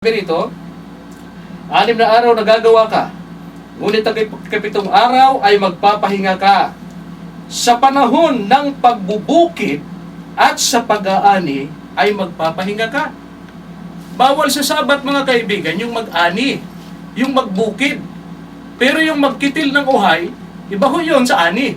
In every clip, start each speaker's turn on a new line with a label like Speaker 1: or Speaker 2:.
Speaker 1: Rito, 6 na araw na gagawa ka, ngunit ang kapitong araw ay magpapahinga ka. Sa panahon ng pagbubukid at sa pag-aani ay magpapahinga ka. Bawal sa Sabat, mga kaibigan, yung mag-ani, yung magbukid. Pero yung magkitil ng uhay, iba ho yun sa ani.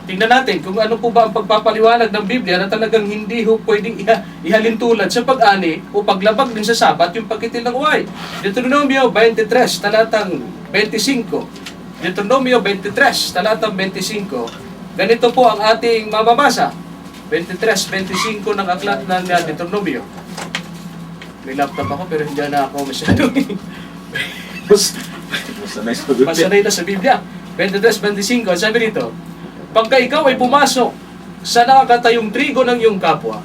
Speaker 1: Tingnan natin kung ano po ba ang pagpapaliwanag ng Biblia na talagang hindi ho pwedeng ihalintulad sa pag-ani o paglabag din sa Sabat yung pagkitil ng uhay. Deuteronomio 23, talatang 25. Deuteronomio 23, talatang 25. Ganito po ang ating mababasa. 23-25 ng aklat ng Deuteronomio. May laptop ako pero hindi na ako masyadong masanay na sa Biblia. 23-25, sabi rito, pagka ikaw ay pumasok sa nakakatayong trigo ng iyong kapwa,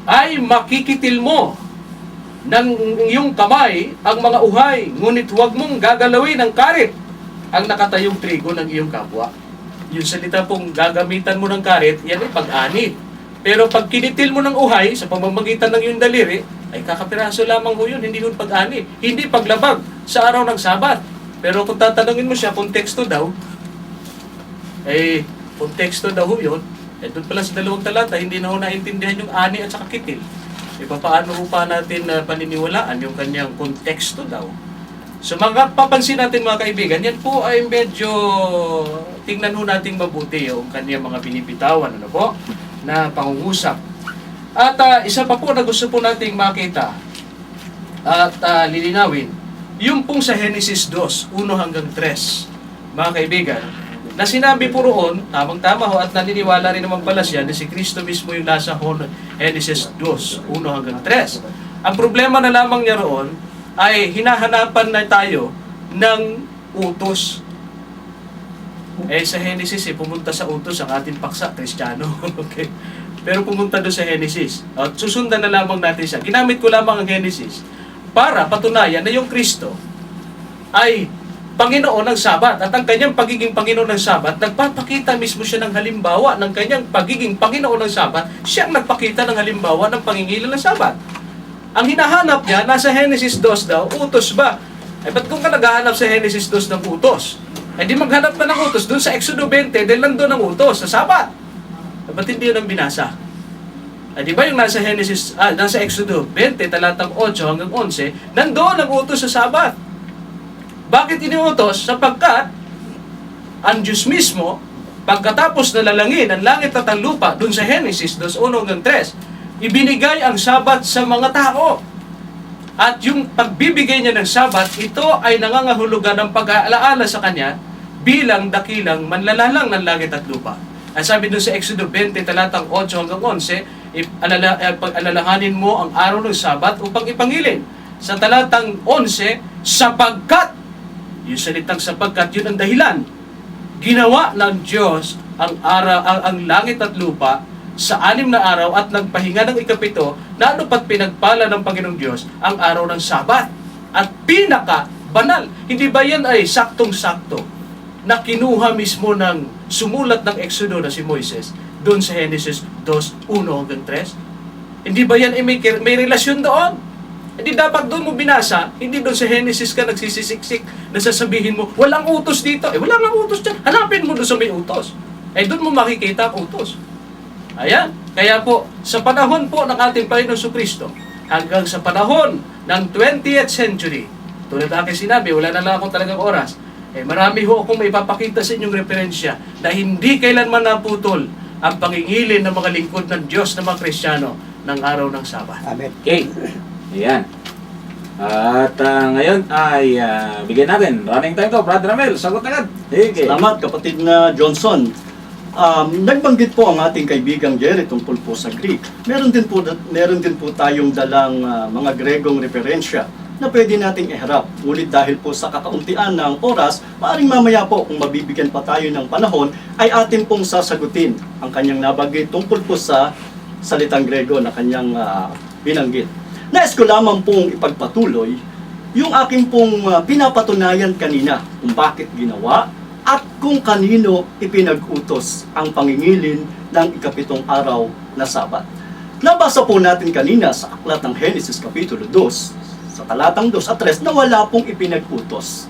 Speaker 1: ay makikitil mo ng iyong kamay ang mga uhay, ngunit huwag mong gagalawin ng karit ang nakatayong trigo ng iyong kapwa. Yung salita pong gagamitan mo ng karit, yan ay pag-ani. Pero pag kinitil mo ng uhay sa pamamagitan ng iyong daliri, ay kakapiraso lamang ho yun, hindi yun pag-ani. Hindi paglabag sa araw ng Sabat. Pero kung tatanungin mo siya, konteksto daw, konteksto daw yun, doon pala sa 2 talata, hindi na ho naintindihan yung ani at saka kitil. Paano ho pa natin paniniwalaan yung kanyang konteksto daw? So papansin natin, mga kaibigan, yan po ay medyo tingnan ho natin mabuti yung kanyang mga binibitawan, ano po, na pangungusap. At isa pa po na gusto po nating makita at lilinawin, yung pong sa Genesis 2, 1 hanggang 3, mga kaibigan, na sinabi po roon, tamang-tama ho, at naniniwala rin naman pala siya na si Kristo mismo yung nasa Genesis 2, 1 hanggang 3. Ang problema na lamang niya roon ay hinahanapan na tayo ng utos. Sa Genesis, pumunta sa utos ang ating paksa, Kristiyano. Okay? Pero pumunta doon sa Genesis. At susundan na lamang natin siya. Ginamit ko lamang ang Genesis para patunayan na yung Kristo ay Panginoon ng Sabat. At ang kanyang pagiging Panginoon ng Sabat, nagpapakita mismo siya ng halimbawa ng kanyang pagiging Panginoon ng Sabat. Siya ang nagpakita ng halimbawa ng pangingilan ng Sabat. Ang hinahanap niya, nasa Genesis 2 daw, utos ba? Ba't kung ka naghahanap sa Genesis 2 ng utos? Di maghanap ka ng utos doon sa Exodo 20, dahil nandun ang utos sa Sabat. Ba't hindi yun ang binasa? Di ba yung nasa nasa Exodo 20, talatang 8 hanggang 11, nandoon ang utos sa Sabat. Bakit iniutos? Sapagkat ang Diyos mismo, pagkatapos na lalangin ang langit at ang lupa, dun sa Genesis 2:1 hanggang 3, ibinigay ang Sabat sa mga tao. At yung pagbibigay niya ng Sabat, ito ay nangangahulugan ng pag-aalaala sa kanya bilang dakilang manlalalang ng langit at lupa. Ang sabi dun sa Exodo 20, talatang 8 hanggang 11, pag-alalahanin mo ang araw ng Sabat upang ipangilin. Sa talatang 11, sapagkat, yung salitang sapagkat, yun ang dahilan. Ginawa ng Diyos ang langit at lupa sa 6 na araw at nagpahinga ng ika-7, na ano pat pinagpala ng Panginoong Diyos ang araw ng Sabat. At pinaka-banal. Hindi ba yan ay saktong-sakto na kinuha mismo ng sumulat ng Exodo na si Moises doon sa Genesis 2:1 hanggang 3? Hindi ba yan ay may relasyon doon? Hindi dapat doon mo binasa, hindi doon sa Genesis ka nagsisisiksik na sasabihin mo, walang utos dito. Wala nga utos dyan. Hanapin mo doon sa may utos. Doon mo makikita ang utos. Ayan. Kaya po, sa panahon po ng ating Panginoon Jesucristo, hanggang sa panahon ng 20th century, tulad aking sinabi, wala na lang akong talagang oras, marami ho akong maipapakita sa inyong referensya na hindi kailanman naputol ang pangingilin ng mga lingkod ng Diyos na mga Kristiyano ng araw ng Sabat.
Speaker 2: Amen.
Speaker 3: Okay. Ayan. At ngayon ay bigyan natin. Running time to, Brother Ramel. Sagot agad. Okay.
Speaker 2: Salamat, kapatid na Johnson. Nagbanggit po ang ating kaibigang Jerry tungkol po sa Greek. Meron din po tayong dalang mga Gregong referensya na pwede nating iharap. Ngunit dahil po sa kakauntian ng oras, maaaring mamaya po kung mabibigyan pa tayo ng panahon, ay atin pong sasagutin ang kanyang nabanggit tungkol po sa salitang Grego na kanyang binanggit. Nais ko lamang pong ipagpatuloy yung aking pong pinapatunayan kanina kung bakit ginawa at kung kanino ipinag-utos ang pangingilin ng ika-7 araw na Sabat. Nabasa po natin kanina sa aklat ng Genesis Kapitulo 2, sa talatang 2 at 3 na wala pong ipinag-utos.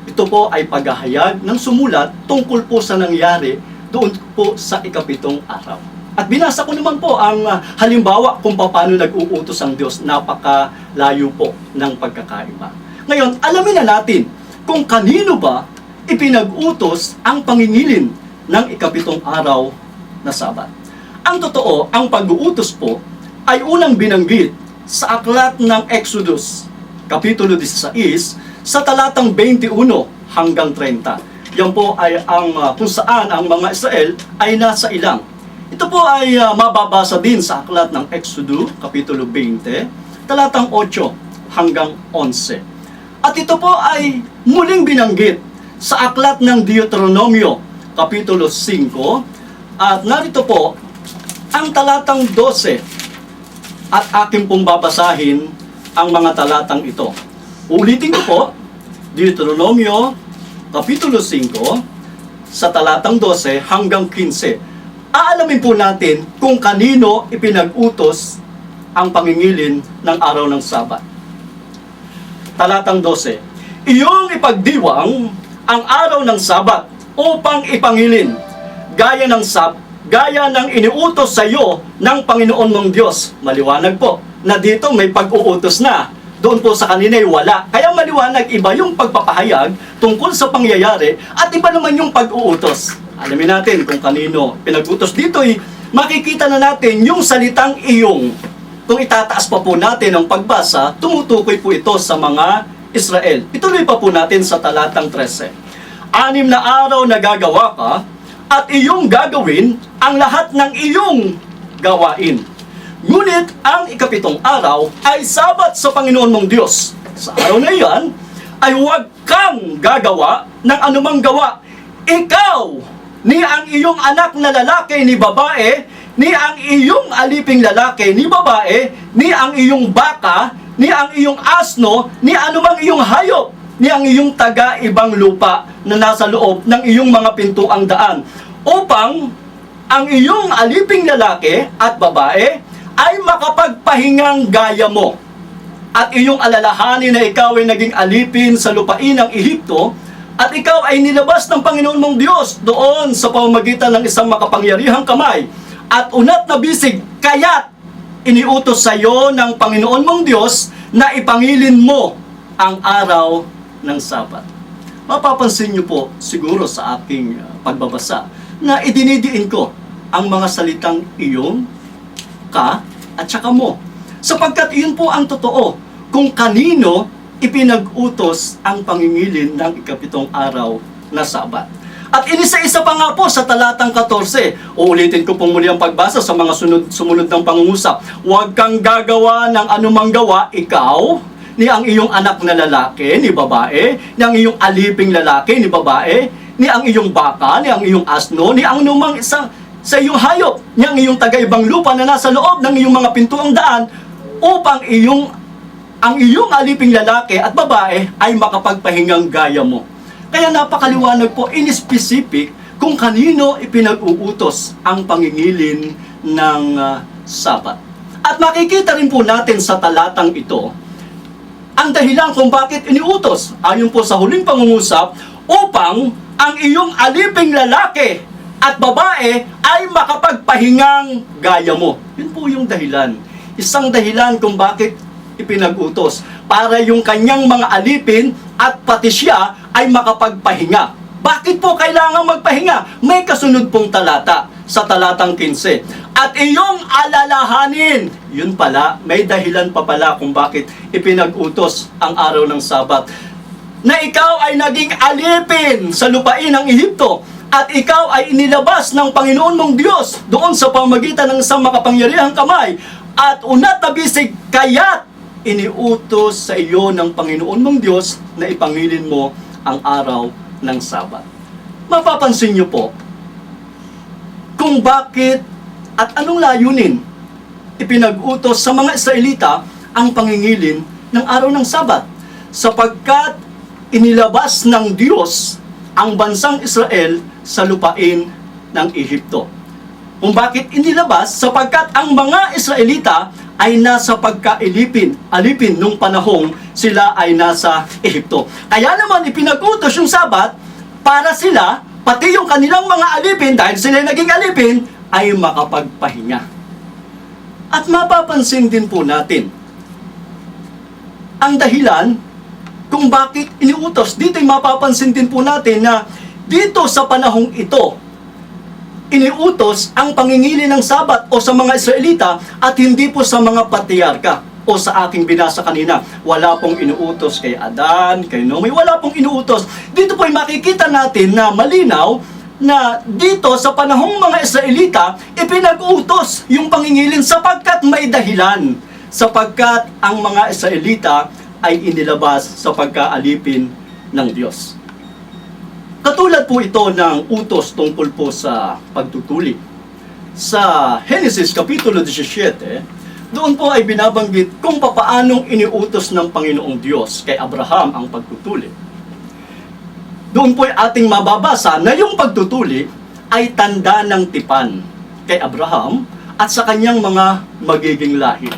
Speaker 2: Ito po ay paghahayag ng sumulat tungkol po sa nangyari doon po sa ikapitong araw. At binasa ko naman po ang halimbawa kung paano nag-uutos ang Diyos. Napakalayo po ng pagkakaiba. Ngayon, alamin na natin kung kanino ba ipinag-utos ang pangingilin ng ikapitong araw na Sabat. Ang totoo, ang pag-uutos po ay unang binanggit sa aklat ng Exodus, Kapitulo 16, sa talatang 21 hanggang 30. Yan po ay ang kung saan ang mga Israel ay nasa ilang. Ito po ay mababasa din sa aklat ng Exodus, Kapitulo 20, talatang 8 hanggang 11. At ito po ay muling binanggit sa aklat ng Deuteronomio, Kapitulo 5, at narito po ang talatang 12. At akin pong babasahin ang mga talatang ito. Ulitin ko po, Deuteronomio, Kapitulo 5, sa talatang 12 hanggang 15. Aalamin po natin kung kanino ipinag-utos ang pangingilin ng araw ng Sabat. Talatang 12. Iyong ipagdiwang ang araw ng Sabat upang ipangilin, gaya ng iniutos sa iyo ng Panginoon mong Diyos. Maliwanag po na dito may pag-uutos na. Doon po sa kanina ay wala. Kaya maliwanag, iba yung pagpapahayag tungkol sa pangyayari at iba naman yung pag-uutos. Alamin natin kung kanino pinag-utos. Dito makikita na natin yung salitang iyong. Kung itataas pa po natin ang pagbasa, tumutukoy po ito sa mga Israel. Ituloy pa po natin sa talatang 13. 6 na araw na gagawa ka at iyong gagawin ang lahat ng iyong gawain. Ngunit ang ikapitong araw ay Sabat sa Panginoon mong Diyos. Sa araw na iyan ay huwag kang gagawa ng anumang gawa. Ikaw, ni ang iyong anak na lalaki ni babae, ni ang iyong aliping lalaki ni babae, ni ang iyong baka, ni ang iyong asno, ni anumang iyong hayop, ni ang iyong taga-ibang lupa na nasa loob ng iyong mga pintuang daan, upang ang iyong aliping lalaki at babae ay makapagpahingang gaya mo. At iyong alalahanin na ikaw ay naging alipin sa lupain ng Ehipto, at ikaw ay nilabas ng Panginoon mong Diyos doon sa pamamagitan ng isang makapangyarihang kamay, at unat na bisig, kaya't iniutos sa iyo ng Panginoon mong Diyos na ipangilin mo ang araw ng Sabat. Mapapansin niyo po siguro sa aking pagbabasa na idinidiin ko ang mga salitang iyong, ka, at saka mo. Sapagkat iyon po ang totoo kung kanino ipinag-utos ang pangingilin ng ikapitong araw na Sabat. At inisa-isa pa nga po sa talatang 14. Uulitin ko po muli ang pagbasa sa mga sumunod ng pangungusap. Huwag kang gagawa ng anumang gawa, ikaw, ni ang iyong anak na lalaki, ni babae, ni ang iyong aliping lalaki, ni babae, ni ang iyong baka, ni ang iyong asno, ni ang anumang isang sa iyong hayop, ni ang iyong taga-ibang lupa na nasa loob ng iyong mga pintuang daan, upang ang iyong aliping lalaki at babae ay makapagpahingang gaya mo. Kaya napakaliwanag po, in specific, kung kanino ipinag-uutos ang pangingilin ng Sabat. At makikita rin po natin sa talatang ito, ang dahilan kung bakit iniutos, ayon po sa huling pangungusap, upang ang iyong aliping lalaki at babae ay makapagpahingang gaya mo. Yun po yung dahilan. Isang dahilan kung bakit ipinag-utos. Para yung kanyang mga alipin at pati siya ay makapagpahinga. Bakit po kailangan magpahinga? May kasunod pong talata sa talatang 15. At iyong alalahanin. Yun pala, may dahilan pa pala kung bakit ipinag-utos ang araw ng Sabat. Na ikaw ay naging alipin sa lupain ng Ehipto. At ikaw ay inilabas ng Panginoon mong Diyos doon sa pamamagitan ng isang makapangyarihang kamay. At unat na bisig, kaya't iniutos sa iyo ng Panginoon mong Diyos na ipangilin mo ang araw ng Sabat. Mapapansin niyo po kung bakit at anong layunin ipinag-utos sa mga Israelita ang pangingilin ng araw ng Sabat. Sapagkat inilabas ng Diyos ang bansang Israel sa lupain ng Ehipto. Kung bakit inilabas? Sapagkat ang mga Israelita ay nasa alipin nung panahong sila ay nasa Ehipto. Kaya naman ipinag-utos yung Sabat para sila, pati yung kanilang mga alipin, dahil sila naging alipin, ay makapagpahinga. At mapapansin din po natin ang dahilan kung bakit iniutos. Dito'y mapapansin din po natin na dito sa panahong ito, iniutos ang pangingili ng Sabat o sa mga Israelita at hindi po sa mga patriarka o sa aking binasa kanina. Wala pong inuutos kay Adan, kay Noe, wala pong inuutos. Dito po'y makikita natin na malinaw na dito sa panahong mga Israelita, ipinag-utos yung pangingilin sapagkat may dahilan. Sapagkat ang mga Israelita ay inilabas sa pagkaalipin ng Diyos. Katulad po ito ng utos tungkol po sa pagtutuli. Sa Genesis Kapitulo 17, doon po ay binabanggit kung papaanong iniutos ng Panginoong Diyos kay Abraham ang pagtutuli. Doon po ay ating mababasa na yung pagtutuli ay tanda ng tipan kay Abraham at sa kanyang mga magiging lahi.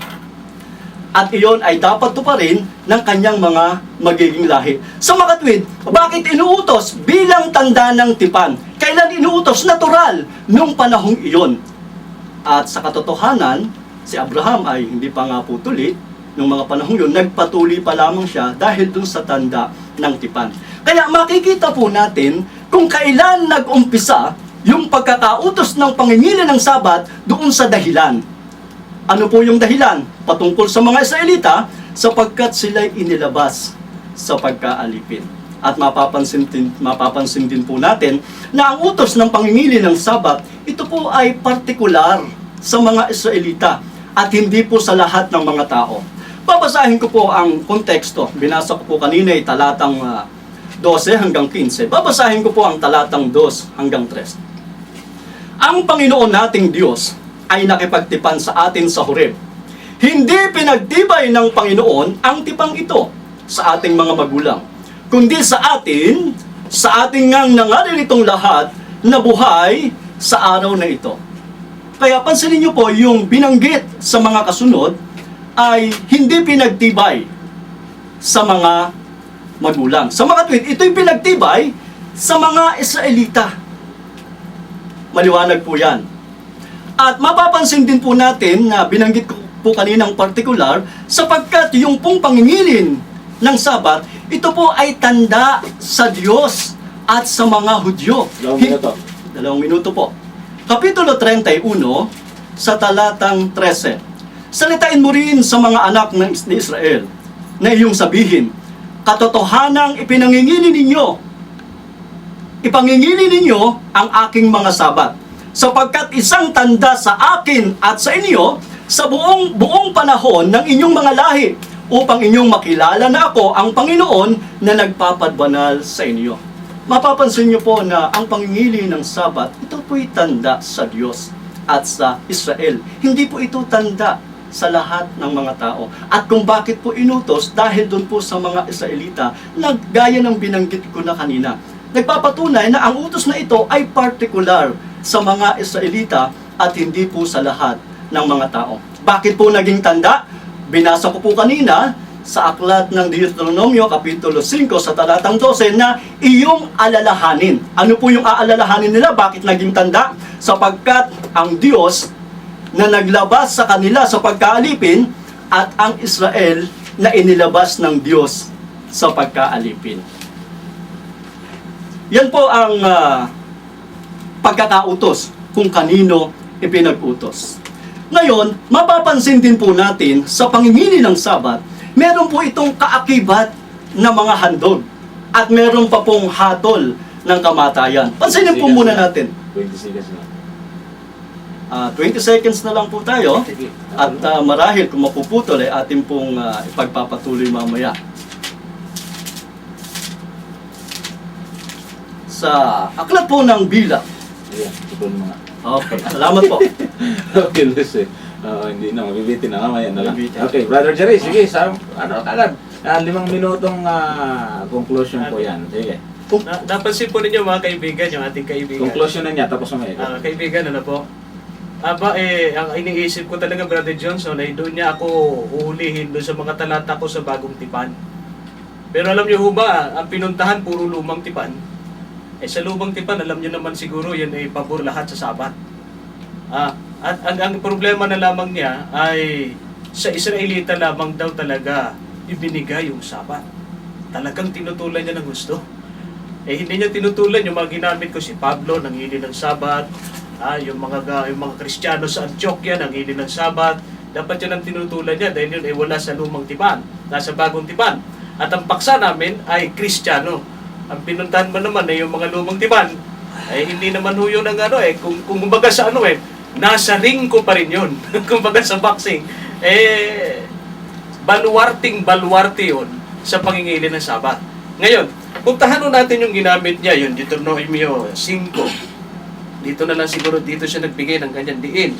Speaker 2: At iyon ay dapat tuparin ng kanyang mga magiging lahi. Sa makatwid, bakit inuutos bilang tanda ng tipan? Kailan inuutos? Natural, nung panahong iyon. At sa katotohanan, si Abraham ay hindi pa nga po tuli. Nung mga panahong yun, nagpatuli pa lamang siya dahil dun sa tanda ng tipan. Kaya makikita po natin kung kailan nag-umpisa yung pagkakautos ng pangingili ng Sabat doon sa dahilan. Ano po yung dahilan? Patungkol sa mga Israelita, sapagkat sila'y inilabas sa pagkaalipin. At mapapansin din po natin na ang utos ng pangingili ng Sabat, ito po ay partikular sa mga Israelita at hindi po sa lahat ng mga tao. Babasahin ko po ang konteksto. Binasa ko po kanina ay talatang 12 hanggang 15. Babasahin ko po ang talatang 2 hanggang 3. Ang Panginoon nating Diyos ay nakipagtipan sa atin sa Horeb. Hindi pinagtibay ng Panginoon ang tipang ito sa ating mga magulang, kundi sa ating ngang nangarin itong lahat na buhay sa araw na ito. Kaya pansinin niyo po, yung binanggit sa mga kasunod ay hindi pinagtibay sa mga magulang. Sa mga tweet, ito'y pinagtibay sa mga Israelita. Maliwanag po yan. At mapapansin din po natin na binanggit ko po kaninang partikular sapagkat yung pong pangingilin ng Sabat, ito po ay tanda sa Diyos at sa mga Hudyo.
Speaker 3: 2 minuto.
Speaker 2: 2 minuto po. Kapitulo 31 sa talatang 13. Salitain mo rin sa mga anak ng Israel na iyong sabihin, katotohanang ipangingili ninyo ang aking mga Sabat, sapagkat isang tanda sa akin at sa inyo sa buong panahon ng inyong mga lahi, upang inyong makilala na ako ang Panginoon na nagpapadbanal sa inyo. Mapapansin niyo po na ang pangingili ng Sabat, ito po'y tanda sa Diyos at sa Israel. Hindi po ito tanda sa lahat ng mga tao. At kung bakit po inutos, dahil doon po sa mga Israelita, na gaya ng binanggit ko na kanina, nagpapatunay na ang utos na ito ay partikular sa mga Israelita at hindi po sa lahat ng mga tao. Bakit po naging tanda? Binasa ko po kanina sa aklat ng Deuteronomio Kapitulo 5 sa talatang 12 na iyong alalahanin. Ano po yung aalalahanin nila? Bakit naging tanda? Sapagkat ang Diyos na naglabas sa kanila sa pagkaalipin at ang Israel na inilabas ng Diyos sa pagkaalipin. Yan po ang pagkakautos kung kanino ipinag-utos. Ngayon, mapapansin din po natin sa pangingili ng Sabat, meron po itong kaakibat na mga handog at meron pa pong hatol ng kamatayan. Pansinin po muna natin.
Speaker 3: 20 seconds na.
Speaker 2: 20 seconds na lang po tayo at marahil kung mapuputol ay ating pong ipagpapatuloy mamaya. Sa aklat po ng Bilang.
Speaker 3: Ayan, ito mga.
Speaker 2: Okay, salamat po.
Speaker 3: Okay, Luis eh. Hindi na, mabibitin na mamaya na lang.
Speaker 2: Mabibitin.
Speaker 3: Okay, Brother Jerry, sige, agad. 5 minutong conclusion po yan. Sige.
Speaker 1: Napansin po ninyo mga kaibigan, yung ating kaibigan.
Speaker 3: Conclusion na niya, tapos mamaya.
Speaker 1: Kaibigan, ano po? Aba, ang iniisip ko talaga, Brother Johnson, ay doon niya ako uhulihin doon sa mga talata ko sa Bagong Tipan. Pero alam niyo ho ba, ang pinuntahan puro Lumang Tipan. Sa Lumang Tipan, alam niyo naman siguro, yan ay pabor lahat sa Sabat. At ang problema na lamang niya ay sa Israelita lamang daw talaga ibinigay yung Sabat. Talagang tinutulan niya ng gusto. Hindi niya tinutulan yung mga ginamit ko si Pablo, nanghili ng Sabat, yung mga Kristiyano sa Antioquia, nanghili ng Sabat. Dapat yan ang tinutulan niya dahil yun ay wala sa Lumang Tipan, nasa Bagong Tipan. At ang paksa namin ay Kristiyano. Ang pinuntahan mo naman ay yung mga Lumang Tipan, ay hindi naman ho yun ang kung kumbaga sa nasa ring ko pa rin yun. Kumbaga sa boxing, baluarte yun sa pangingili ng Sabat. Ngayon, puntahan natin yung ginamit niya, yung Deuteronomio 5. Dito na lang siguro, dito siya nagbigay ng ganyan diin.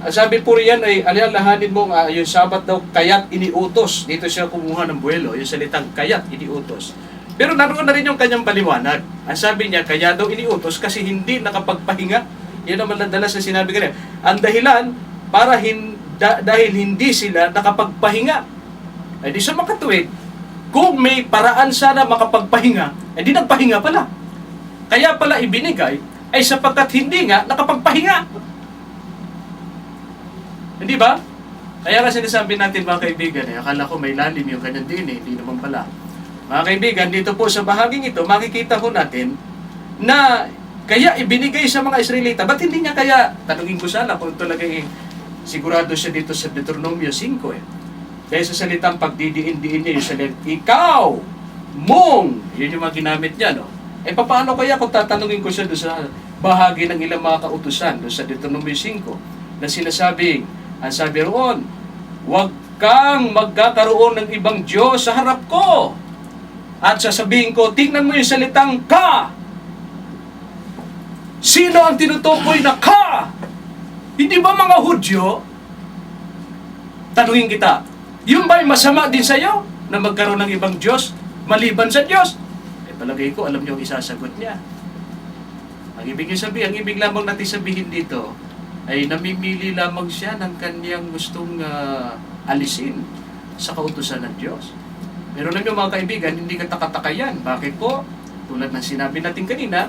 Speaker 1: Ang sabi po riyan ay, alalahanin mo yung Sabat daw, kaya't iniutos. Dito siya kumuha ng buwelo, yung salitang kaya't iniutos. Pero naroon na rin yung kanyang paliwanag. Ang sabi niya, kaya daw iniutos kasi hindi nakapagpahinga. Yan naman nadalas na sinabi kanina. Ang dahilan, dahil hindi sila nakapagpahinga. Ay di sa makatuwid, kung may paraan sana makapagpahinga, di nagpahinga pala. Kaya pala ibinigay, ay sapagkat hindi nga nakapagpahinga. Hindi ba? Kaya kasi sinasabi natin mga kaibigan, akala ko may lalim yung kanyang din, hindi naman pala. Mga kaibigan, dito po sa bahaging ito, makikita ko natin na kaya ibinigay sa mga Israelita. Ba't hindi niya kaya, tanungin ko sana kung talagang sigurado siya dito sa Deuteronomio 5 Kaya sa salitang pagdidiin-diin niya, yung salitang ikaw, mong, yun yung mga ginamit niya, no? Paano kaya kung tatanungin ko siya doon sa bahagi ng ilang mga kautusan doon sa Deuteronomio 5 na sinasabing, ang sabi roon, huwag kang magkakaroon ng ibang Diyos sa harap ko. At sasabihin ko, tingnan mo yung salitang ka. Sino ang tinutukoy na ka? Hindi ba mga Hudyo? Tanungin kita, yung ba'y masama din sa'yo na magkaroon ng ibang Diyos maliban sa Diyos? Palagay ko, alam niyo ang isasagot niya. Ang ibig lamang natin sabihin dito, ay namimili lamang siya ng kanyang gustong alisin sa kautusan ng Diyos. Pero alam niyo mga kaibigan, hindi katakataka yan. Bakit po? Tulad ng sinabi natin kanina,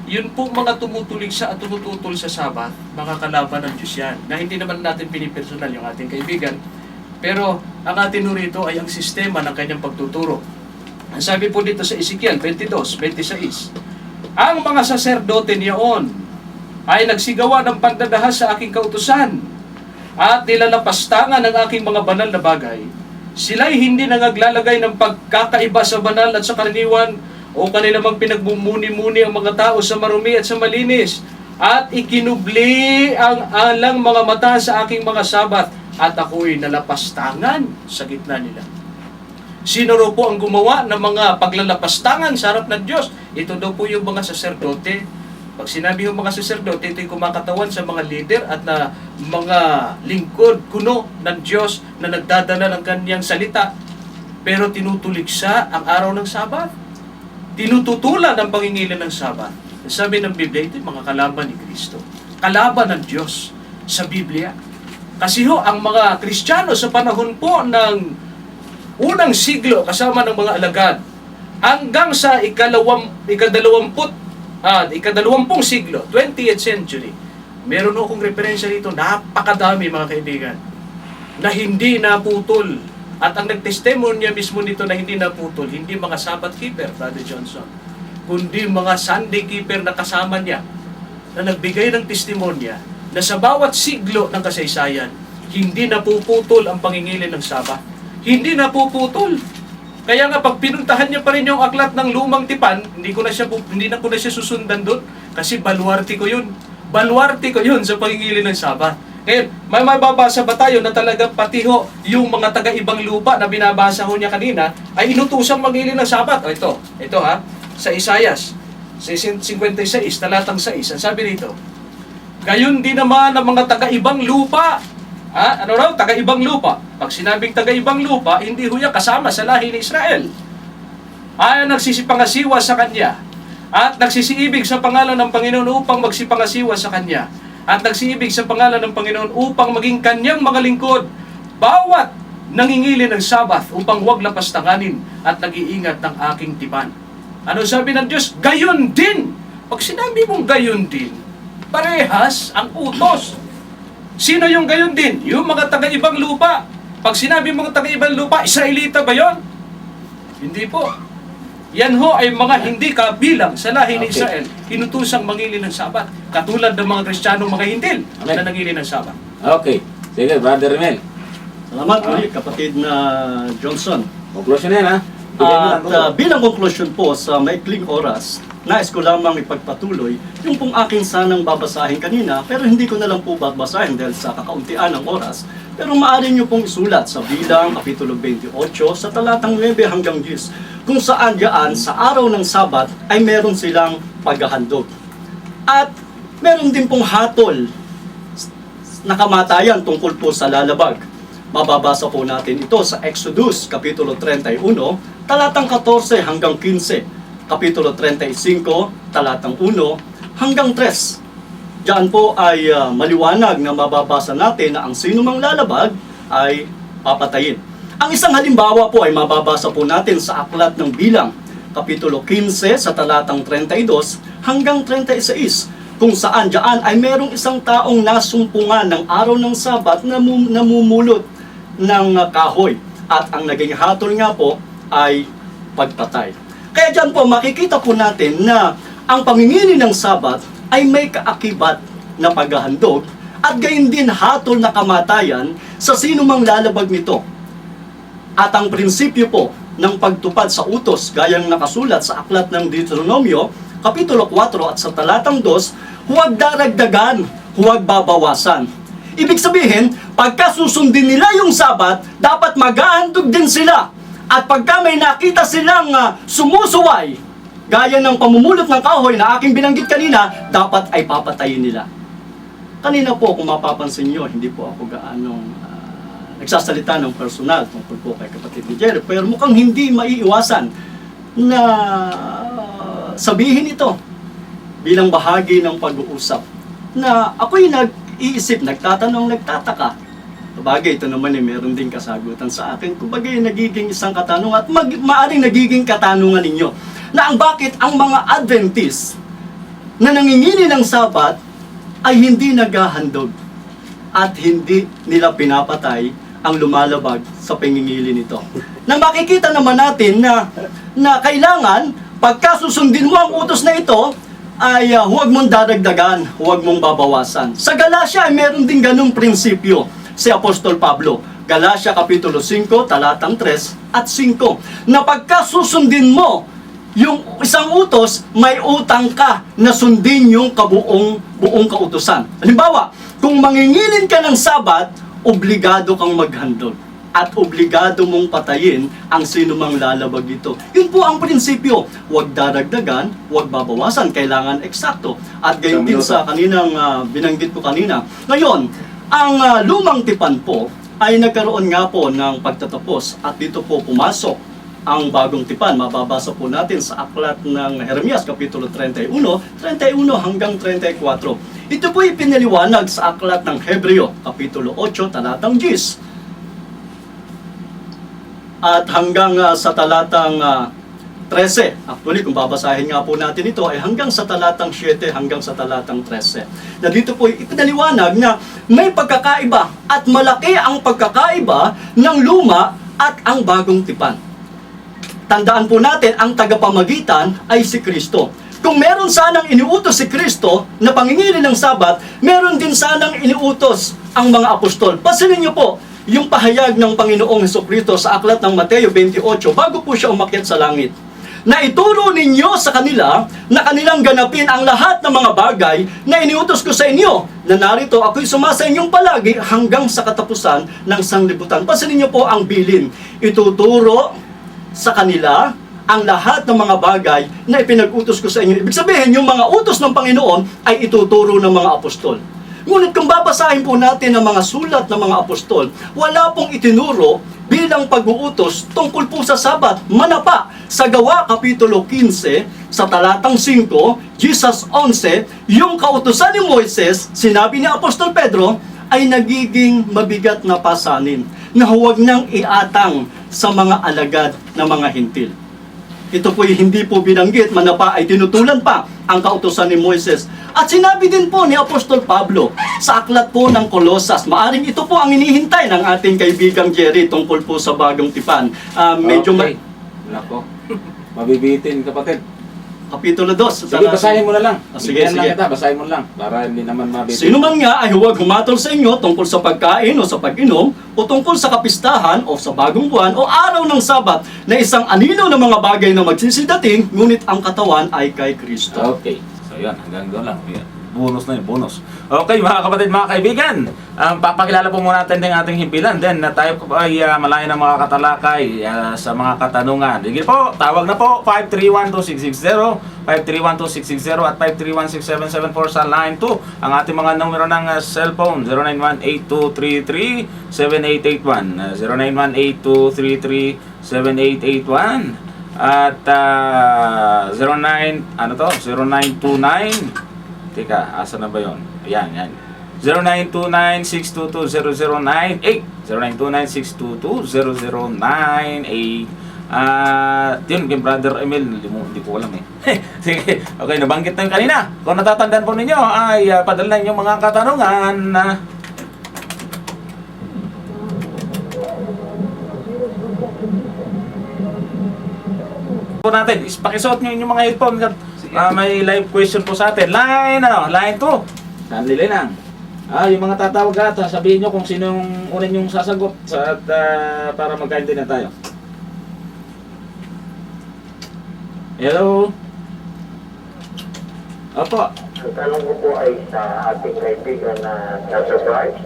Speaker 1: yun po mga tumutulig sa at tumututol sa Sabat, mga kalaban ng Diyos yan. Na hindi naman natin pinipersonal yung ating kaibigan. Pero ang atin rito ay ang sistema ng kanyang pagtuturo. Ang sabi po dito sa Ezekiel 22:26, ang mga saserdote niyaon ay nagsigawa ng pagdadahas sa aking kautusan at nilalapastangan ng aking mga banal na bagay. Sila'y hindi nangaglalagay ng pagkakaiba sa banal at sa karaniwan o kanila mang pinagbumuni-muni ang mga tao sa marumi at sa malinis at ikinubli ang alang mga mata sa aking mga Sabat at ako'y nalapastangan sa gitna nila. Sino raw po ang gumawa ng mga paglalapastangan sa harap ng Diyos? Ito daw po yung mga saserdote. Pag sinabi yung mga saserdote, ito yung kumakatawan sa mga leader at na mga lingkod, kuno ng Diyos na nagdadala ng kanyang salita. Pero tinutuligsa ang araw ng Sabat. Tinututulan ang pangingilin ng Sabat. Sabi ng Biblia, ito yung mga kalaban ni Kristo. Kalaban ng Diyos sa Biblia. Kasi ang mga Kristiyano sa panahon po ng unang siglo kasama ng mga alagad hanggang sa ikadalawampung siglo, 20th century, meron akong referensya dito, napakadami mga kaibigan, na hindi naputol. At ang nagtestimonya mismo nito na hindi naputol, hindi mga Sabbath keeper, Brother Johnson, kundi mga Sunday keeper na kasama niya, na nagbigay ng testimonya na sa bawat siglo ng kasaysayan, hindi napuputol ang pangingilin ng Sabbath. Hindi napuputol. Kaya nga pag pinuntahan niya pa rin yung aklat ng Lumang Tipan, hindi na ko na siya susundan doon kasi baluarte ko yun. Baluarte ko yun sa pangingilin ng Sabat. Ngayon, may mababasa ba tayo na talaga pati yung mga taga-ibang lupa na binabasa ho niya kanina ay inutusang mag-ilin ng Sabat? O ito sa Isaias 56, talatang 6, ang sabi rito, gayon din naman ang mga taga-ibang lupa. Taga-ibang lupa. Pag sinabing taga-ibang lupa, hindi ho yan kasama sa lahi ni Israel. Ay nagsisipangasiwa sa Kanya at nagsisiibig sa pangalan ng Panginoon upang magsipangasiwa sa Kanya at nagsiibig sa pangalan ng Panginoon upang maging kanyang mga lingkod. Bawat nangingili ng Sabath upang huwag lapastanganin at nag-iingat ng aking tipan. Ano sabi ng Diyos? Gayon din. Pag sinabi mong gayon din, parehas ang utos. Sino yung gayon din? Yung mga taga-ibang lupa. Pag sinabi mong taga-ibang lupa, Israelita ba yon? Hindi po. Yan ho ay mga hindi kabilang sa lahi ni
Speaker 3: Okay.
Speaker 1: Israel, inutusang mangili ng Sabat. Katulad ng mga Kristiyanong mga Hintil
Speaker 3: Amen.
Speaker 1: na nangili ng Sabat.
Speaker 3: Okay. Sige, Brother Mel.
Speaker 2: Salamat ulit, kapatid na Johnson.
Speaker 3: Conclusion na yan, ha? Bigyan mo lang
Speaker 2: At bilang conclusion po sa maikling oras, nais ko lamang ipagpatuloy yung pong aking sanang babasahin kanina, pero hindi ko na lang po babasahin dahil sa kakauntian ng oras. Pero maaari nyo pong isulat sa Bilang, Kapitulo 28, sa talatang 9 hanggang 10, kung saan diyan sa araw ng Sabat ay meron silang paghahandog. At meron din pong hatol na kamatayan tungkol po sa lalabag. Mababasa po natin ito sa Exodus, Kapitulo 31, talatang 14 hanggang 15, Kapitulo 35, talatang 1 hanggang 3. Diyan po ay maliwanag na mababasa natin na ang sino mang lalabag ay papatayin. Ang isang halimbawa po ay mababasa po natin sa Aklat ng Bilang, Kapitulo 15 sa talatang 32 hanggang 36, kung saan diyan ay merong isang taong nasumpungan ng araw ng Sabat na namumulot ng kahoy. At ang naging hatol nga po ay pagpatay. Kaya diyan po makikita po natin na ang pamimili ng Sabat ay may kaakibat na paghahandog at gayon din hatol na kamatayan sa sino mang lalabag nito. At ang prinsipyo po ng pagtupad sa utos gayang nakasulat sa Aklat ng Deuteronomio, Kapitulo 4 at sa talatang 2, huwag daragdagan, huwag babawasan. Ibig sabihin, pagka susundin nila yung Sabat, dapat maghahandog din sila. At pagka may nakita silang sumusuway, gaya ng pamumulot ng kahoy na aking binanggit kanina, dapat ay papatayin nila. Kanina po, kung mapapansin nyo, hindi po ako gaanong nagsasalita ng personal tungkol po kay kapatid ni Jerry, pero mukhang hindi maiiwasan na sabihin ito bilang bahagi ng pag-uusap na ako'y nag-iisip, nagtatanong, nagtataka. Bagay, ito naman meron din kasagutan sa akin. Kumbaga, nagiging isang katanungan at maaring nagiging katanungan ninyo na ang bakit ang mga Adventist na nangingini ng Sabat ay hindi naghahandog at hindi nila pinapatay ang lumalabag sa pangingili nito. Na makikita naman natin na kailangan pagka susundin mo ang utos na ito ay huwag mong dadagdagan, huwag mong babawasan. Sa Galacia ay meron din ganung prinsipyo si Apostol Pablo. Galacia Kapitulo 5, talatang 3 at 5, na pagka susundin mo yung isang utos, may utang ka na sundin yung buong kautusan. Halimbawa, kung mangingilin ka ng Sabat, obligado kang maghandog at obligado mong patayin ang sino mang lalabag dito. Yun po ang prinsipyo. Huwag daragdagan, huwag babawasan, kailangan eksakto. At gayon din sa kaninang binanggit ko kanina. Ngayon, ang lumang tipan po ay nagkaroon nga po ng pagtatapos at dito po pumasok ang bagong tipan. Mababasa po natin sa Aklat ng Jeremias, Kapitulo 31 hanggang 34. Ito po ipinaliwanag sa Aklat ng Hebreo, Kapitulo 8, talatang 10. At hanggang sa talatang 13. Actually, kung babasahin nga po natin ito, ay hanggang sa talatang 7 hanggang sa talatang 13. Na dito po ipinaliwanag na may pagkakaiba at malaki ang pagkakaiba ng luma at ang bagong tipan. Tandaan po natin, ang tagapamagitan ay si Kristo. Kung meron sanang iniutos si Kristo na pangingili ng Sabat, meron din sanang iniutos ang mga apostol. Pansinin niyo po, yung pahayag ng Panginoong Hesukristo sa Aklat ng Mateo 28, bago po siya umakyat sa langit, na ituro ninyo sa kanila na kanilang ganapin ang lahat ng mga bagay na iniutos ko sa inyo, na narito ako'y sumasa inyong palagi hanggang sa katapusan ng sanglibutan. Pansinin niyo po ang bilin. Ituturo sa kanila ang lahat ng mga bagay na ipinag-utos ko sa inyo. Ibig sabihin, yung mga utos ng Panginoon ay ituturo ng mga apostol. Ngunit kung babasahin po natin ang mga sulat ng mga apostol, wala pong itinuro bilang pag-uutos tungkol po sa Sabat. Manapa, Sa Gawa Kapitulo 15, sa talatang 5, Jesus 11, yung kautusan ni Moises, sinabi ni Apostol Pedro, ay nagiging mabigat na pasanin na huwag nang iatang sa mga alagad na mga hintil. Ito po'y hindi po binanggit, manapa ay tinutulan pa ang kautusan ni Moises. At sinabi din po ni Apostol Pablo sa aklat po ng Kolosas. Maaring ito po ang inihintay ng ating kaibigang Jerry tungkol po sa bagong tipan.
Speaker 3: Okay. Nako. Mabibitin, kapatid.
Speaker 2: Kapitulo 2.
Speaker 3: Sige, basahin mo na lang.
Speaker 2: Sige,
Speaker 3: Bigyan lang
Speaker 2: sige.
Speaker 3: kita, basahin mo lang. Para hindi naman mabitin.
Speaker 2: Sino man nga ay huwag humatol sa inyo tungkol sa pagkain o sa pag-inom o tungkol sa kapistahan o sa bagong buwan o araw ng Sabat na isang anino ng mga bagay na magsisidating, ngunit ang katawan ay kay Kristo.
Speaker 3: Okay. So yan, hanggang doon lang. Yan. Bonus na yun, bonus. Okay, mga kapatid, mga kaibigan. Papakilala po muna natin ng ating himpilan. Then, tayo po ay malayo ng mga katalakay sa mga katanungan. Sige po, tawag na po, 5312660, 5312660 at 5316774 sa line 2. Ang ating mga numero ng cellphone, 09182337881, 09182337881, at 0929, teka, asa na ba yun? Ayan, yan. 0929-622-0098, 0929-622-0098. Yun, kay Brother Emil, hindi ko alam eh. Sige, okay, nabanggit na yun kanina. Kung natatandaan po ninyo, ay padala yung mga katanungan. Po natin, pakisuot nyo yung mga headphone. May live question po sa atin. Line 2. Saan lilinang? Yung mga tatawag ata, sabihin nyo kung sino yung unin yung sasagot at para magkaintindihan tayo. Hello? Opo.
Speaker 4: Ang tanong ko po ay sa ating kaibigan na na-surprise.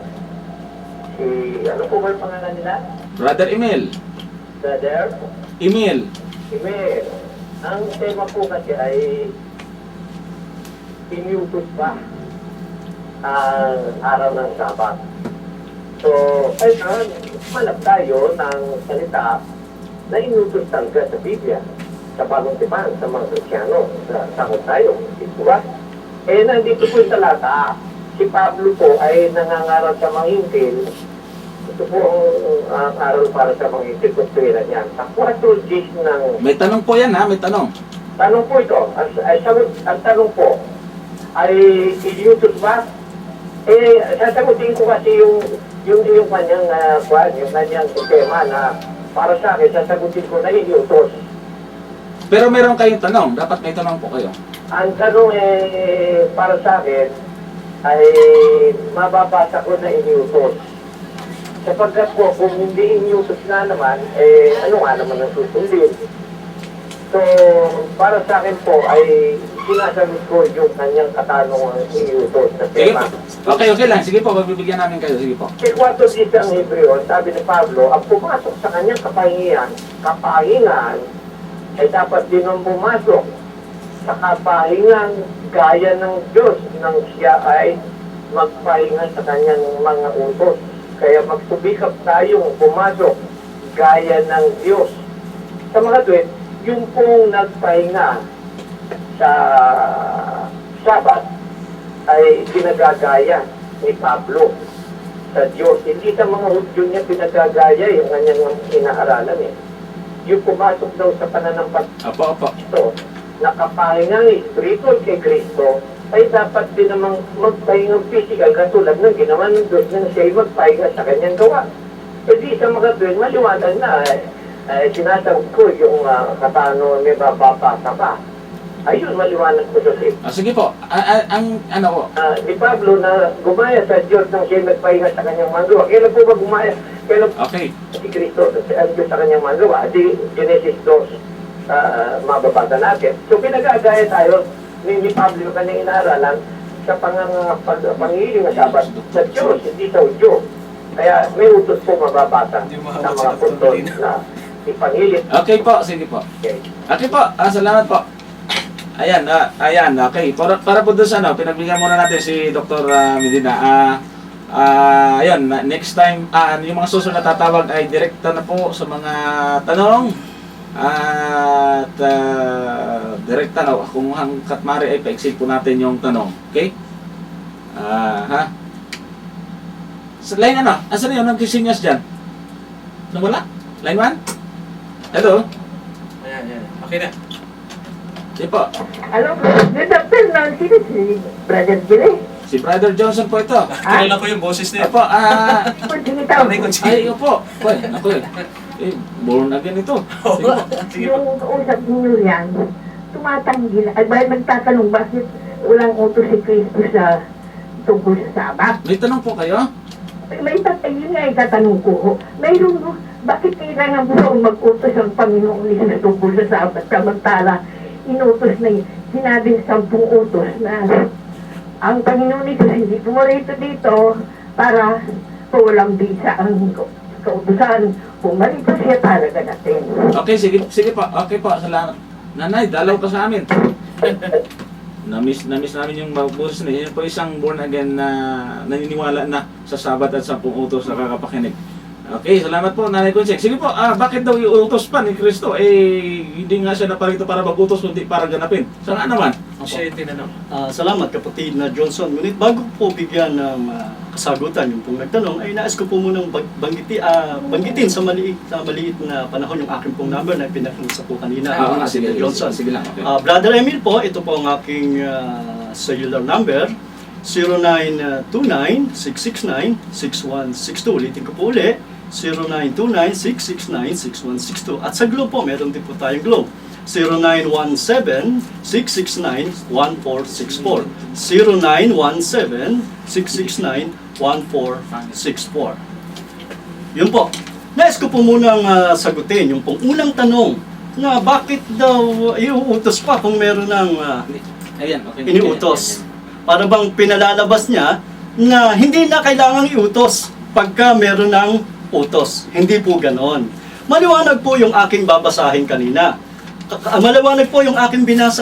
Speaker 4: Ano po ba yung pangalan nila?
Speaker 3: Brother Emil.
Speaker 4: Brother?
Speaker 3: Emil.
Speaker 4: Emil. Ang tema po kasi ay inutos pa ang araw ng Sabat. So, ayun, malap tayo ng salita na inutos talaga sa Biblia, sa bagong tipan, sa mga Kristyano, sa takot tayo, di ba? Nandito po yung talata, si Pablo po ay nangangaral sa mga hintil. Ito po ang aral para sa mga hintil, kung tuwira niyan. Sa 4 Gs ng...
Speaker 3: May tanong po yan ha, may tanong.
Speaker 4: Tanong po ito, ang tanong po, ay inutos ba? Sasagutin ko kasi yung kanyang yung kanyang tema na para sa akin, sasagutin ko na inutos.
Speaker 3: Pero meron kayong tanong, dapat may tanong po kayo.
Speaker 4: Ang tanong para sa akin ay mababasa ko na inutos. Sapagkat po, kung hindi inutos na naman, ano nga naman ang susundin? So, para sa akin po ay sinasagot ko yung kanyang katanungan inutos sa
Speaker 3: Sige
Speaker 4: tema.
Speaker 3: po. Okay lang. Sige po, magbibigyan namin kayo. Sige po.
Speaker 4: Si 4 dito ang Hebreo, sabi ni Pablo, ang pumasok sa kanyang kapahingan ay dapat din ang pumasok sa kapahingan gaya ng Diyos nang siya ay magpahinga sa kanyang mga utos. Kaya magsubikap tayong pumasok gaya ng Diyos. Sa mga tuwid, yung pong nagpahinga sa Sabat ay pinagagaya ni Pablo sa Diyos. Hindi sa mga Hudyo niya pinagagaya yung kanyang inaaralan eh. Yung pumasok daw sa pananampalataya
Speaker 3: Opo.
Speaker 4: ito, nakapahinga ng spiritual kay Kristo, ay dapat din namang magpahingang physical katulad ng ginawa ng Diyos nang siya'y magpahinga sa kanyang gawa. E di sa mga tuwing maliwanag na sinasagot ko yung katanungan may bababasa pa. Ayun, maliwanag ko sa sip.
Speaker 3: Sige po. Ang ano po?
Speaker 4: Ni Pablo na gumaya sa Diyos nang siya'y magpahinga sa kanyang mga gawa. Kailan po ba gumaya? Kailan
Speaker 3: Okay.
Speaker 4: si Kristo ang Diyos sa kanyang mga gawa? Di Genesis 2 mababasa natin. So pinagagaya tayo ni Pablo yung kanyang inaaralan sa pangiling na Sabat sa Diyos, hindi sa Udyo. Kaya may utos po mababasa sa mga punto na ipangilit.
Speaker 3: Okay po, sige po.
Speaker 4: Okay.
Speaker 3: Okay po, salamat po. Ayan, okay. Para po doon sa ano, pinagbigyan muna natin si Dr. Medina. Ayun, next time, yung mga susunod na tatawag ay direkta na po sa mga tanong. At direkta na, kung hangkat mari ay pa-exit po natin yung tanong. Okay? Ha? Sa line ano? Asan yun? Nagkisinyas dyan? Nawala? Line 1? Hello?
Speaker 1: Ayan. Okay na.
Speaker 3: Sige po.
Speaker 5: Hello, good afternoon. Sino si Brother Billy?
Speaker 3: Si Brother Johnson po ito.
Speaker 1: Kilala ko yung boses niya.
Speaker 3: Opo,
Speaker 5: Sige tao.
Speaker 1: Aray ko,
Speaker 3: ay, opo. Boy, naku born again ito.
Speaker 1: Sige po.
Speaker 5: Yung usap niyo yan, tumatanggil. Ay, bakit nagtatanong bakit walang utos si Cristo sa tungkol sa Sabat?
Speaker 3: May tanong po kayo?
Speaker 5: May yun nga itatanong ko. Mayroon, bakit kailangan mo mag-utos ang Panginoong Isus tungkol sa Sabat? Samantala, inutos na sinabing 10 utos na ang Panginoon Isus hindi pumarito dito para walang bisa ang kautusan. Pumarito siya talaga natin.
Speaker 3: Okay, sige po. Okay po, salamat. Nanay, dalaw ka sa amin. Namiss namin yung boses niya. Yun po isang born again na naniniwala na sa Sabat at 10 utos na kakapakinig. Okay, salamat po, Nanay Consek. Sige po, bakit daw iutos pa ni Kristo? Hindi nga siya naparito para mag-utos, kundi para ganapin. Saan naman?
Speaker 1: Siya yung tinanong.
Speaker 2: Salamat kapatid na Johnson. Ngunit bago po bigyan ng kasagutan yung pong nagtanong, ay nais ko po munang banggitin sa maliit na panahon yung aking pong number na pinakita po kanina.
Speaker 3: Sige,
Speaker 2: Johnson.
Speaker 3: Sige lang, okay.
Speaker 2: Brother Emil po, ito po ang aking cellular number, 0929-669-6162. Ulitin ko po uli, 0929-669-6162. At sa Globe po, meron din po tayong Globe. 0917-669-1464. 0917-669-1464. Yun po. Nais ko po munang sagutin yung pong unang tanong na bakit daw iuutos pa kung meron ng
Speaker 3: Ayan, okay.
Speaker 2: iniutos. Para bang pinalalabas niya na hindi na kailangang iutos pagka meron ng utos. Hindi po ganon. Maliwanag po yung aking babasahin kanina. Maliwanag po yung aking binasa